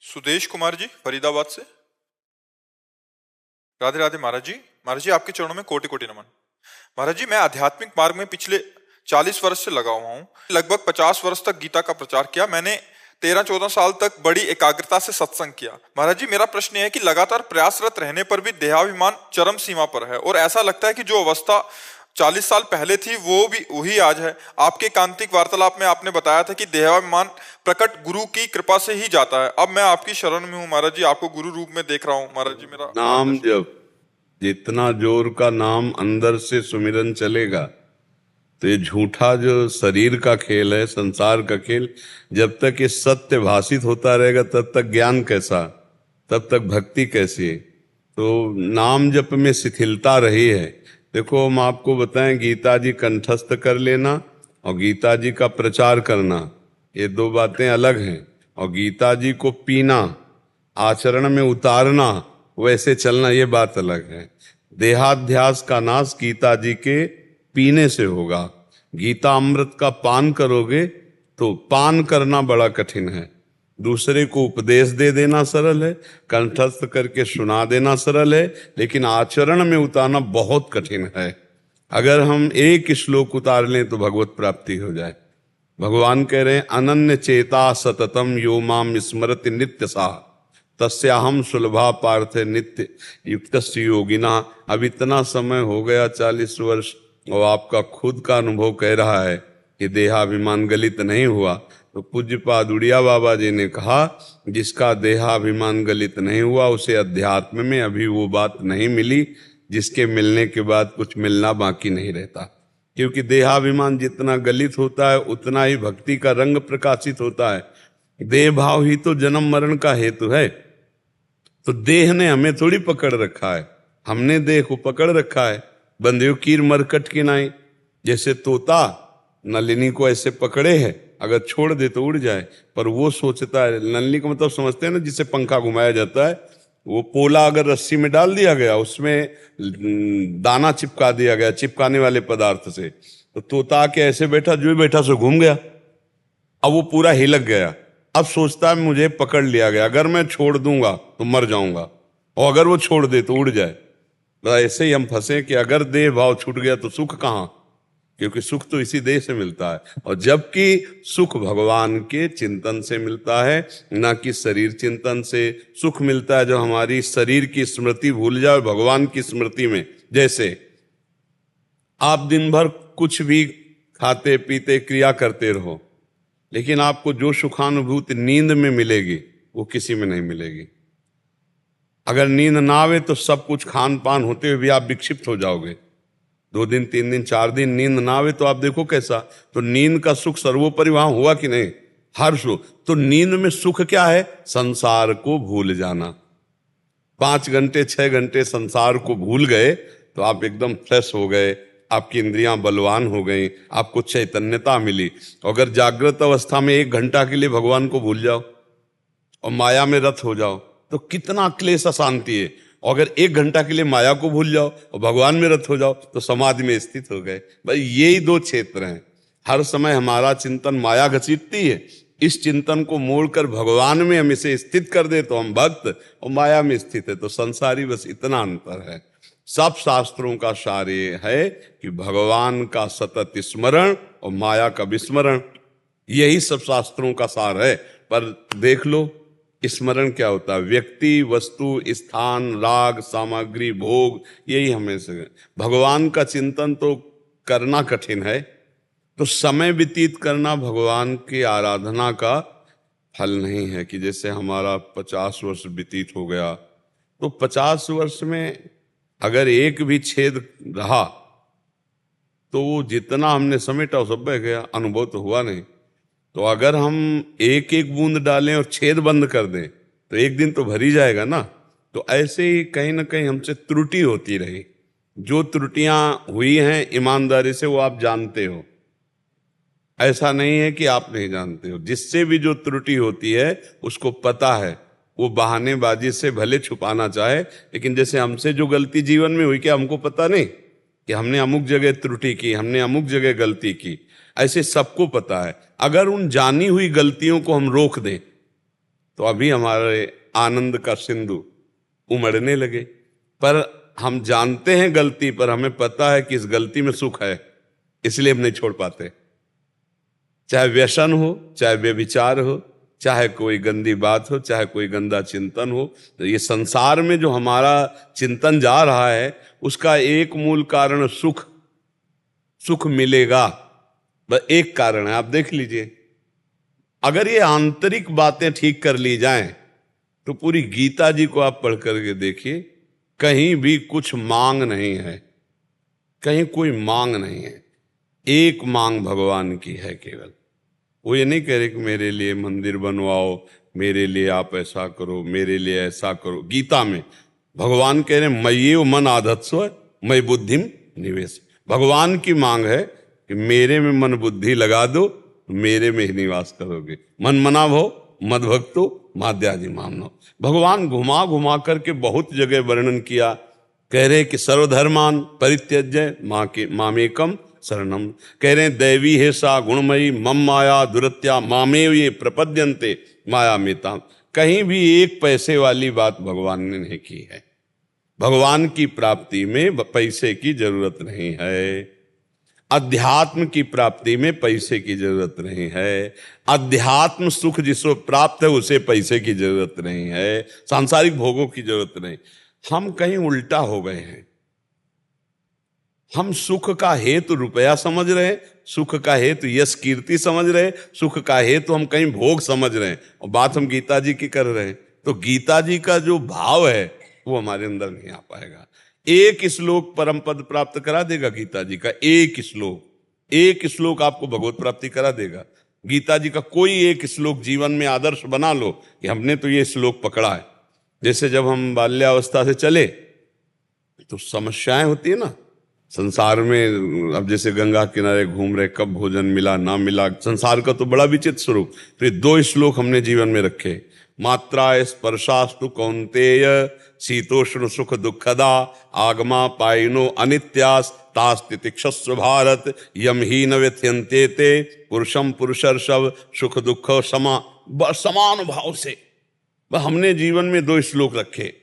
सुदेश कुमार जी फरीदाबाद से। राधे राधे महाराज जी। महाराज जी आपके चरणों में कोटि कोटि नमन। महाराज जी मैं आध्यात्मिक मार्ग में पिछले 40 वर्ष से लगा हुआ हूँ। लगभग 50 वर्ष तक गीता का प्रचार किया मैंने। 13-14 साल तक बड़ी एकाग्रता से सत्संग किया। महाराज जी मेरा प्रश्न है कि लगातार प्रयासरत रहने पर भी देहाभिमान चरम सीमा पर है और ऐसा लगता है कि जो अवस्था 40 साल पहले थी वो भी वही आज है। आपके कांतिक वार्तालाप में आपने बताया था कि देहाभिमान प्रकट गुरु की कृपा से ही जाता है। अब मैं आपकी शरण में हूँ महाराज जी, आपको गुरु रूप में देख रहा हूँ। महाराज जी मेरा नाम जब जितना जोर का नाम अंदर से सुमिरन चलेगा तो ये झूठा जो शरीर का खेल है, संसार का खेल, जब तक ये सत्य भाषित होता रहेगा तब तक ज्ञान कैसा, तब तक भक्ति कैसी। तो नाम जप में शिथिलता रही है। देखो हम आपको बताएं, गीता जी कंठस्थ कर लेना और गीता जी का प्रचार करना ये दो बातें अलग हैं। और गीता जी को पीना, आचरण में उतारना, वैसे चलना, ये बात अलग है। देहाध्यास का नाश गीता जी के पीने से होगा। गीता अमृत का पान करोगे तो पान करना बड़ा कठिन है। दूसरे को उपदेश दे देना सरल है, कंठस्थ करके सुना देना सरल है, लेकिन आचरण में उतारना बहुत कठिन है। अगर हम एक श्लोक उतार लें तो भगवत प्राप्ति हो जाए। भगवान कह रहे हैं, अनन्य चेता सततम यो माम स्मरति नित्य सा तस्याहम सुलभा पार्थ नित्य युक्त योगिना। अब इतना समय हो गया 40 वर्ष और आपका खुद का अनुभव कह रहा है कि देहाभिमान गलित नहीं हुआ। तो पूज्यपाद उड़िया बाबा जी ने कहा, जिसका देहाभिमान गलित नहीं हुआ उसे अध्यात्म में अभी वो बात नहीं मिली जिसके मिलने के बाद कुछ मिलना बाकी नहीं रहता। क्योंकि देहाभिमान जितना गलित होता है उतना ही भक्ति का रंग प्रकाशित होता है। देह भाव ही तो जन्म मरण का हेतु है। तो देह ने हमें थोड़ी पकड़ रखा है, हमने देह को पकड़ रखा है। बंध्यो कीर मरकट की नाई, जैसे तोता नलिनी को ऐसे पकड़े है, अगर छोड़ दे तो उड़ जाए, पर वो सोचता है, नलिनी का मतलब समझते हैं ना, जिसे पंखा घुमाया जाता है, वो पोला अगर रस्सी में डाल दिया गया, उसमें दाना चिपका दिया गया चिपकाने वाले पदार्थ से, तो तोता के ऐसे बैठा, जो बैठा सो घूम गया। अब वो पूरा हिलक गया। अब सोचता है मुझे पकड़ लिया गया, अगर मैं छोड़ दूंगा तो मर जाऊंगा, और अगर वो छोड़ दे तो उड़ जाए। तो ऐसे ही हम फंसे कि अगर देह भाव छूट गया तो सुख कहां, क्योंकि सुख तो इसी देह से मिलता है। और जबकि सुख भगवान के चिंतन से मिलता है, ना कि शरीर चिंतन से। सुख मिलता है जो हमारी शरीर की स्मृति भूल जाए भगवान की स्मृति में। जैसे आप दिन भर कुछ भी खाते पीते क्रिया करते रहो, लेकिन आपको जो सुखानुभूति नींद में मिलेगी वो किसी में नहीं मिलेगी। अगर नींद ना आवे तो सब कुछ खान पान होते हुए भी आप विक्षिप्त हो जाओगे। 2 दिन 3 दिन 4 दिन नींद ना आवे तो आप देखो कैसा। तो नींद का सुख सर्वोपरि वहां हुआ कि नहीं, हर सुख। तो नींद में सुख क्या है, संसार को भूल जाना। 5 घंटे 6 घंटे संसार को भूल गए तो आप एकदम फ्रेश हो गए, आपकी इंद्रियां बलवान हो गई, आपको चैतन्यता मिली। अगर जागृत अवस्था में 1 घंटा के लिए भगवान को भूल जाओ और माया में रत हो जाओ तो कितना क्लेश अशांति है। और अगर 1 घंटा के लिए माया को भूल जाओ और भगवान में रत हो जाओ तो समाधि में स्थित हो गए। भाई यही 2 क्षेत्र हैं। हर समय हमारा चिंतन माया घसीटती है, इस चिंतन को मोड़कर भगवान में हम इसे स्थित कर दे तो हम भक्त, और माया में स्थित है तो संसारी। बस इतना अंतर है। सब शास्त्रों का सार ये है कि भगवान का सतत स्मरण और माया का विस्मरण, यही सब शास्त्रों का सार है। पर देख लो स्मरण क्या होता है, व्यक्ति वस्तु स्थान राग सामग्री भोग, यही हमें से। भगवान का चिंतन तो करना कठिन है, तो समय व्यतीत करना भगवान की आराधना का फल नहीं है। कि जैसे हमारा 50 वर्ष व्यतीत हो गया तो 50 वर्ष में अगर एक भी छेद रहा तो वो जितना हमने समेटा वो सब बह गया, अनुभव तो हुआ नहीं। तो अगर हम एक एक बूंद डालें और छेद बंद कर दें तो एक दिन तो भर ही जाएगा ना। तो ऐसे ही कहीं ना कहीं हमसे त्रुटि होती रही। जो त्रुटियां हुई हैं ईमानदारी से वो आप जानते हो, ऐसा नहीं है कि आप नहीं जानते हो। जिससे भी जो त्रुटि होती है उसको पता है, वो बहानेबाजी से भले छुपाना चाहे, लेकिन जैसे हमसे जो गलती जीवन में हुई, क्या हमको पता नहीं कि हमने अमुक जगह त्रुटि की, हमने अमुक जगह गलती की? ऐसे सबको पता है। अगर उन जानी हुई गलतियों को हम रोक दें तो अभी हमारे आनंद का सिंधु उमड़ने लगे। पर हम जानते हैं गलती, पर हमें पता है कि इस गलती में सुख है, इसलिए हम नहीं छोड़ पाते। चाहे व्यसन हो, चाहे व्यभिचार हो, चाहे कोई गंदी बात हो, चाहे कोई गंदा चिंतन हो, तो ये संसार में जो हमारा चिंतन जा रहा है उसका एक मूल कारण सुख, सुख मिलेगा, बस एक कारण है। आप देख लीजिए, अगर ये आंतरिक बातें ठीक कर ली जाएं तो पूरी गीता जी को आप पढ़ करके देखिए, कहीं भी कुछ मांग नहीं है, कहीं कोई मांग नहीं है। एक मांग भगवान की है केवल। वो ये नहीं कह रहे कि मेरे लिए मंदिर बनवाओ, मेरे लिए आप ऐसा करो, मेरे लिए ऐसा करो। गीता में भगवान कह रहे मय्येव मन आधत्स्व मयि बुद्धिम निवेश। भगवान की मांग है कि मेरे में मन बुद्धि लगा दो, मेरे में ही निवास करोगे। मन मना भो मद भक्तो माद्यादि मामनो। भगवान घुमा घुमा करके बहुत जगह वर्णन किया, कह रहे कि सर्वधर्मान परित्यज्य मामेकम शरणम। कह रहे दैवी है सा गुणमयी मम माया दुरत्या मामेव ये प्रपद्यन्ते माया मेता। कहीं भी एक पैसे वाली बात भगवान ने नहीं की है। भगवान की प्राप्ति में पैसे की जरूरत नहीं है, अध्यात्म की प्राप्ति में पैसे की जरूरत नहीं है, अध्यात्म सुख जिसको प्राप्त है उसे पैसे की जरूरत नहीं है, सांसारिक भोगों की जरूरत नहीं। हम कहीं उल्टा हो गए हैं। हम सुख का हेतु रुपया समझ रहे हैं, सुख का हेतु यश कीर्ति समझ रहे हैं, सुख का हेतु हम कहीं भोग समझ रहे हैं, और बात हम गीता जी की कर रहे हैं। तो गीता जी का जो भाव है वो हमारे अंदर नहीं आ पाएगा। एक श्लोक परम पद प्राप्त करा देगा गीता जी का, एक श्लोक आपको भगवत प्राप्ति करा देगा। गीता जी का कोई एक श्लोक जीवन में आदर्श बना लो कि हमने तो ये श्लोक पकड़ा है। जैसे जब हम बाल्यावस्था से चले तो समस्याएं होती है ना संसार में। अब जैसे गंगा किनारे घूम रहे, कब भोजन मिला ना मिला, संसार का तो बड़ा विचित्र स्वरूप। तो ये 2 श्लोक हमने जीवन में रखे। मात्रा स्पर्शास्तु कौन्तेय शीतोष्ण सुख दुखदा आगमा पायनो अनित्यास तास्तितिक्षस्व भारत यम ही न व्यथ्यन्ते ते पुरुषम पुरुषर्षभ सुख दुख समान भाव से। हमने जीवन में 2 श्लोक रखे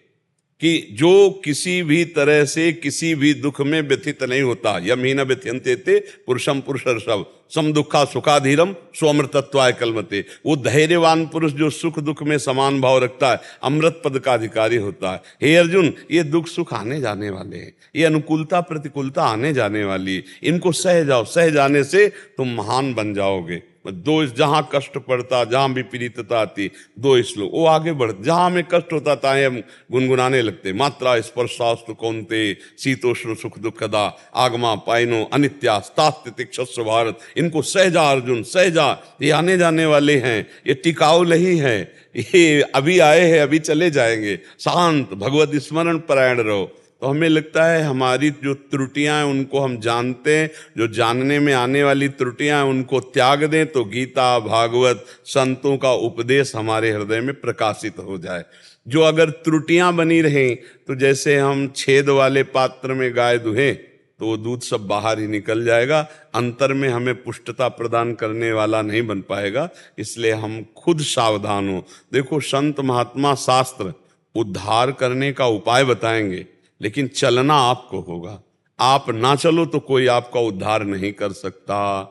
कि जो किसी भी तरह से किसी भी दुख में व्यथित नहीं होता। यम ही न व्यथ्यन्ते ते पुरुषम पुरुषर्षभ सम दुखा सुखाधीरम स्वमृतत्वाय कलमते। वो धैर्यवान पुरुष जो सुख दुख में समान भाव रखता है अमृत पद का अधिकारी होता है। हे अर्जुन, ये दुख सुख आने जाने वाले हैं, ये अनुकूलता प्रतिकूलता आने जाने वाली, इनको सह जाओ, सह जाने से तुम महान बन जाओगे। 2 जहां कष्ट पड़ता, जहां विपरीतता आती, 2 श्लोक वो आगे बढ़। जहां हमें कष्ट होता था हम गुनगुनाने लगते। मात्रा स्पर्शास्तु कौन्ते शीतोष्ण सुख दुखदा आगमा पायनो अनित्यास्तास्तितिक्षस्व भारत। इनको सहजा अर्जुन, सहजा। ये आने जाने वाले हैं, ये टिकाऊ नहीं है, ये अभी आए हैं अभी चले जाएंगे। शांत भगवत स्मरण परायण रहो। तो हमें लगता है हमारी जो त्रुटियां हैं उनको हम जानते हैं, जो जानने में आने वाली त्रुटियां हैं उनको त्याग दें तो गीता भागवत संतों का उपदेश हमारे हृदय में प्रकाशित हो जाए। जो अगर त्रुटियां बनी रहें तो जैसे हम छेद वाले पात्र में गाय दुहें तो वो दूध सब बाहर ही निकल जाएगा, अंतर में हमें पुष्टता प्रदान करने वाला नहीं बन पाएगा। इसलिए हम खुद सावधान हो। देखो, संत महात्मा शास्त्र उद्धार करने का उपाय बताएंगे, लेकिन चलना आपको होगा। आप ना चलो तो कोई आपका उद्धार नहीं कर सकता।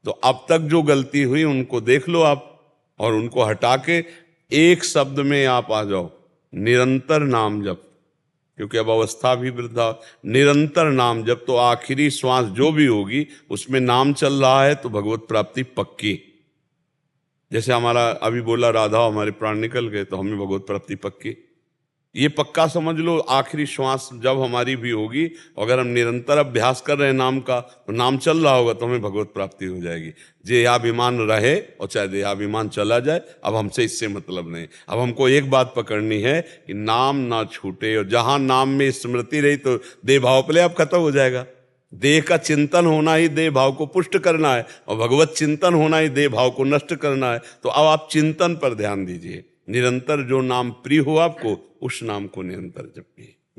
तो अब तक जो गलती हुई उनको देख लो आप, और उनको हटा के एक शब्द में आप आ जाओ, निरंतर नाम जप। क्योंकि अब अवस्था भी वृद्धा, निरंतर नाम जप। तो आखिरी श्वास जो भी होगी उसमें नाम चल रहा है तो भगवत प्राप्ति पक्की। जैसे हमारा अभी बोला राधा हमारे प्राण निकल गए तो हमें भगवत प्राप्ति पक्की। ये पक्का समझ लो। आखिरी श्वास जब हमारी भी होगी, अगर हम निरंतर अभ्यास कर रहे हैं नाम का, तो नाम चल रहा होगा तो हमें भगवत प्राप्ति हो जाएगी। देहाभिमान रहे और चाहे देहाभिमान चला जाए, अब हमसे इससे मतलब नहीं। अब हमको एक बात पकड़नी है कि नाम ना छूटे, और जहां नाम में स्मृति रही तो देह भाव पहले अब खत्म हो जाएगा। देह का चिंतन होना ही देह भाव को पुष्ट करना है, और भगवत चिंतन होना ही देह भाव को नष्ट करना है। तो अब आप चिंतन पर ध्यान दीजिए। निरंतर जो नाम प्रिय हो आपको, उस नाम को निरंतर जपिए।